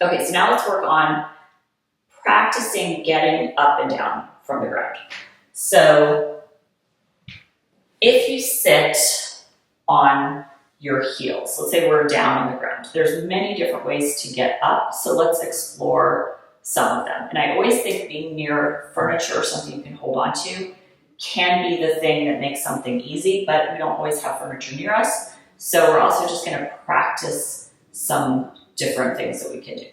Okay, so now let's work on practicing getting up and down from the ground. So if you sit on your heels, let's say we're down on the ground, there's many different ways to get up, so let's explore some of them. And I always think being near furniture or something you can hold on to can be the thing that makes something easy, but we don't always have furniture near us. So we're also just going to practice some different things that we can do.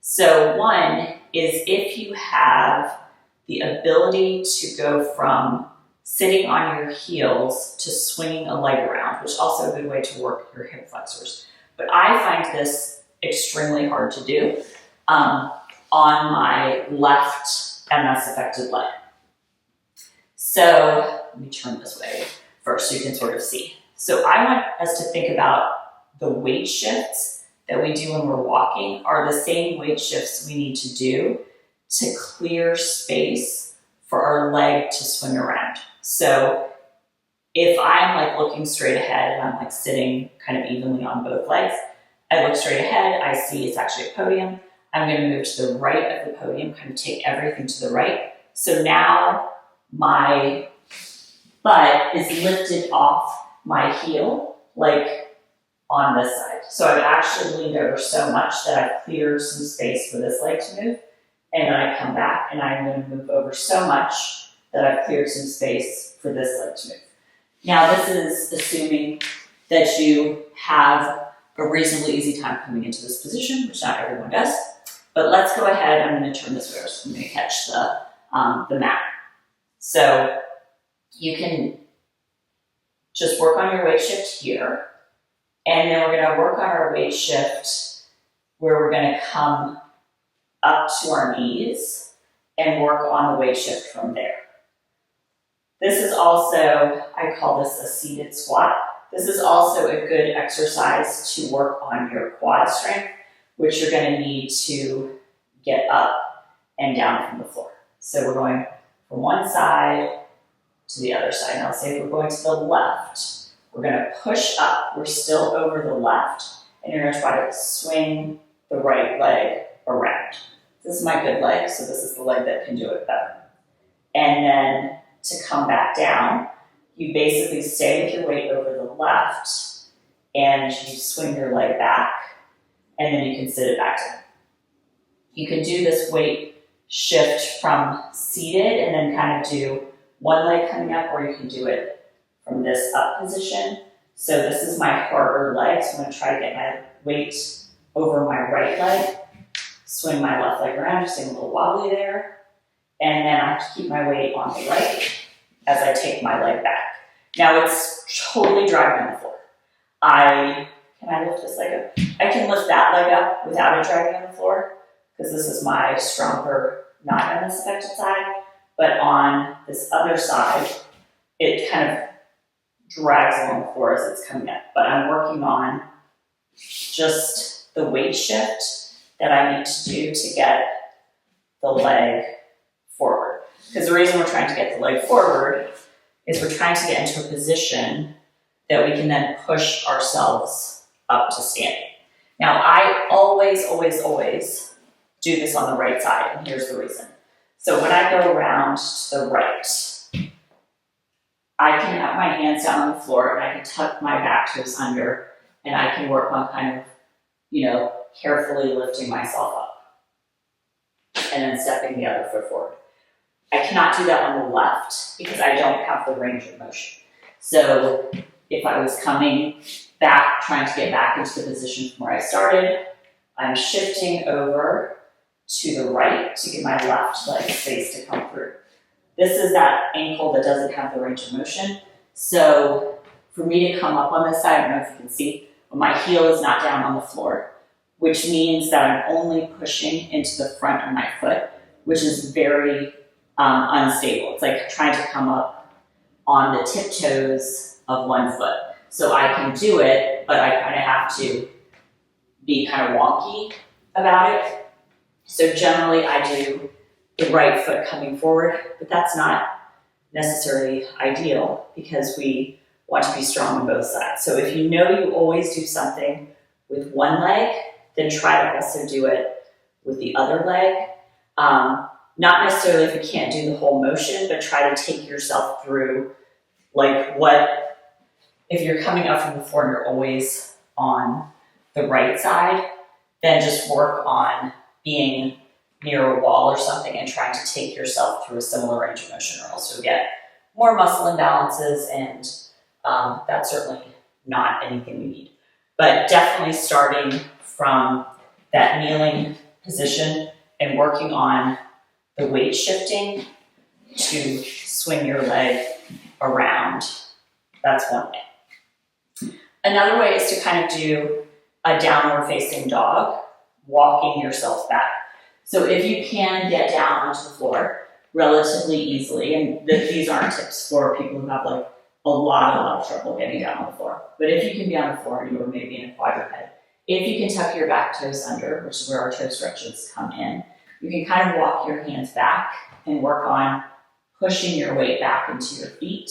So one is if you have the ability to go from sitting on your heels to swinging a leg around, which is also a good way to work your hip flexors. But I find this extremely hard to do on my left MS affected leg. So let me turn this way first so you can sort of see. So I want us to think about the weight shifts that we do when we're walking are the same weight shifts we need to do to clear space for our leg to swing around. So if I'm like looking straight ahead and I'm like sitting kind of evenly on both legs, I look straight ahead, I see it's actually a podium. I'm going to move to the right of the podium, kind of take everything to the right. So now my butt is lifted off my heel, like on this side. So I've actually leaned over so much that I've cleared some space for this leg to move. And then I come back and I'm going to move over so much that I've cleared some space for this leg to move. Now this is assuming that you have a reasonably easy time coming into this position, which not everyone does. But let's go ahead, I'm going to turn this way so I'm going to catch the mat. So you can just work on your weight shift here. And then we're going to work on our weight shift where we're going to come up to our knees and work on the weight shift from there. This is also, I call this a seated squat. This is also a good exercise to work on your quad strength, which you're going to need to get up and down from the floor. So we're going from one side to the other side. Now, say we're going to the left, we're going to push up. We're still over the left, and you're going to try to swing the right leg around. This is my good leg, so this is the leg that can do it better. And then to come back down, you basically stay with your weight over the left, and you swing your leg back, and then you can sit it back down. You can do this weight shift from seated and then kind of do one leg coming up, or you can do it from this up position. So this is my harder leg, so I'm going to try to get my weight over my right leg, swing my left leg around, just getting a little wobbly there, and then I have to keep my weight on the right as I take my leg back. Now it's totally dragging on the floor. Can I lift this leg up? I can lift that leg up without it dragging on the floor, because this is my stronger, not MS affected side. But on this other side, it kind of drags along the floor as it's coming up. But I'm working on just the weight shift that I need to do to get the leg forward. Because the reason we're trying to get the leg forward is we're trying to get into a position that we can then push ourselves up to standing. Now, I always do this on the right side, and here's the reason. So when I go around to the right, I can have my hands down on the floor, and I can tuck my back toes under, and I can work on kind of, carefully lifting myself up, and then stepping the other foot forward. I cannot do that on the left because I don't have the range of motion. So if I was coming back, trying to get back into the position from where I started, I'm shifting over to the right to give my left leg space to come through. This is that ankle that doesn't have the range of motion. So for me to come up on this side, I don't know if you can see, but my heel is not down on the floor, which means that I'm only pushing into the front of my foot, which is very unstable. It's like trying to come up on the tiptoes of one foot. So I can do it, but I kind of have to be kind of wonky about it. So generally I do the right foot coming forward, but that's not necessarily ideal because we want to be strong on both sides. So if you know you always do something with one leg, then try to also do it with the other leg. Not necessarily if you can't do the whole motion, but try to take yourself through, like, what, if you're coming up from the floor and you're always on the right side, then just work on being near a wall or something and trying to take yourself through a similar range of motion, or else you'll get more muscle imbalances, and that's certainly not anything we need. But definitely starting from that kneeling position and working on the weight shifting to swing your leg around. That's one way. Another way is to kind of do a downward facing dog, walking yourself back. So if you can get down onto the floor relatively easily, and these aren't tips for people who have like a lot of trouble getting down on the floor, but if you can be on the floor and you are maybe in a quadruped, if you can tuck your back toes under, which is where our toe stretches come in, you can kind of walk your hands back and work on pushing your weight back into your feet,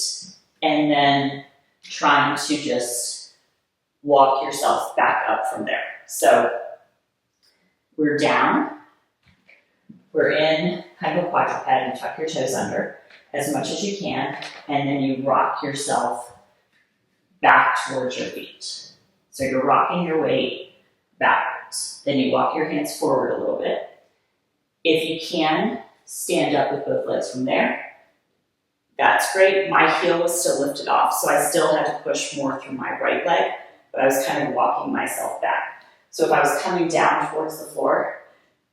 and then trying to just walk yourself back up from there. So we're down, we're in kind of a quadruped, and tuck your toes under as much as you can, and then you rock yourself back towards your feet. So you're rocking your weight backwards. Then you walk your hands forward a little bit. If you can, stand up with both legs from there. That's great. My heel was still lifted off, so I still had to push more through my right leg, but I was kind of walking myself back. So if I was coming down towards the floor,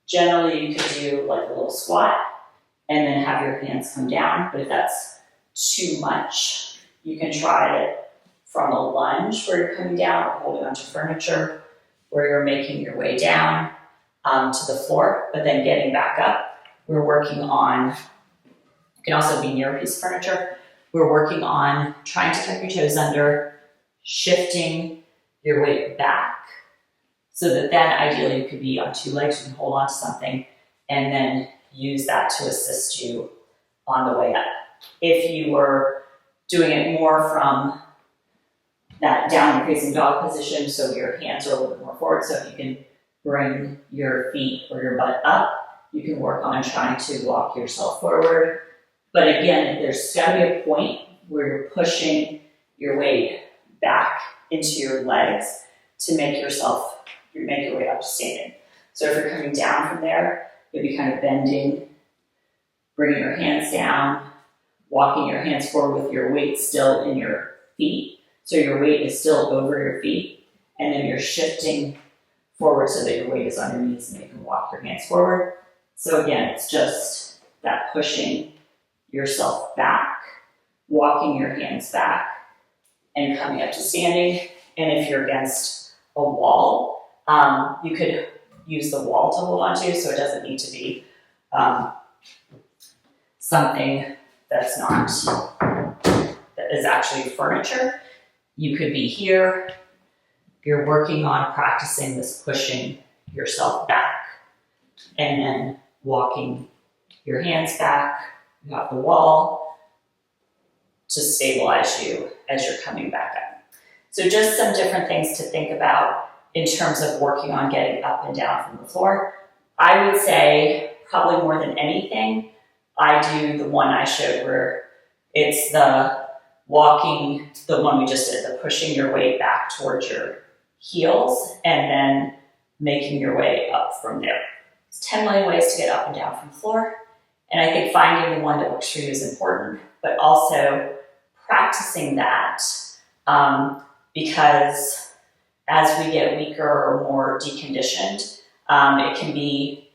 generally you could do like a little squat and then have your hands come down. But if that's too much, you can try it from a lunge where you're coming down, or holding onto furniture where you're making your way down to the floor, but then getting back up. We're working on, it can also be near a piece of furniture. We're working on trying to tuck your toes under, shifting your weight back, so that then ideally you could be on two legs, you can hold on to something, and then use that to assist you on the way up. If you were doing it more from that downward facing dog position, so your hands are a little bit more forward, so if you can bring your feet or your butt up, you can work on trying to walk yourself forward. But again, there's got to be a point where you're pushing your weight back into your legs to make your way up to standing. So if you're coming down from there, you'll be kind of bending, bringing your hands down, walking your hands forward with your weight still in your feet. So your weight is still over your feet, and then you're shifting forward so that your weight is on your knees and you can walk your hands forward. So again, it's just that pushing yourself back, walking your hands back, and coming up to standing. And if you're against a wall, you could use the wall to hold on to, so it doesn't need to be something that's not, that is actually furniture. You could be here, you're working on practicing this pushing yourself back, and then walking your hands back. You have the wall to stabilize you as you're coming back up. So just some different things to think about in terms of working on getting up and down from the floor. I would say probably more than anything, I do the one I showed where it's the walking, the one we just did, the pushing your weight back towards your heels and then making your way up from there. There's 10 million ways to get up and down from the floor. And I think finding the one that works for you is important, but also practicing that because as we get weaker or more deconditioned, it can be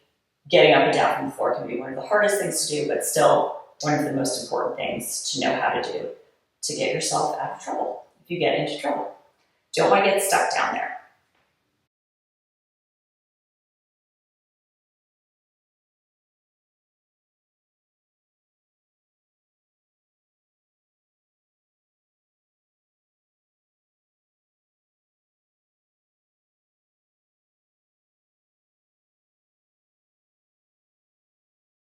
getting up and down from the floor can be one of the hardest things to do, but still one of the most important things to know how to do to get yourself out of trouble if you get into trouble. Don't want to get stuck down there.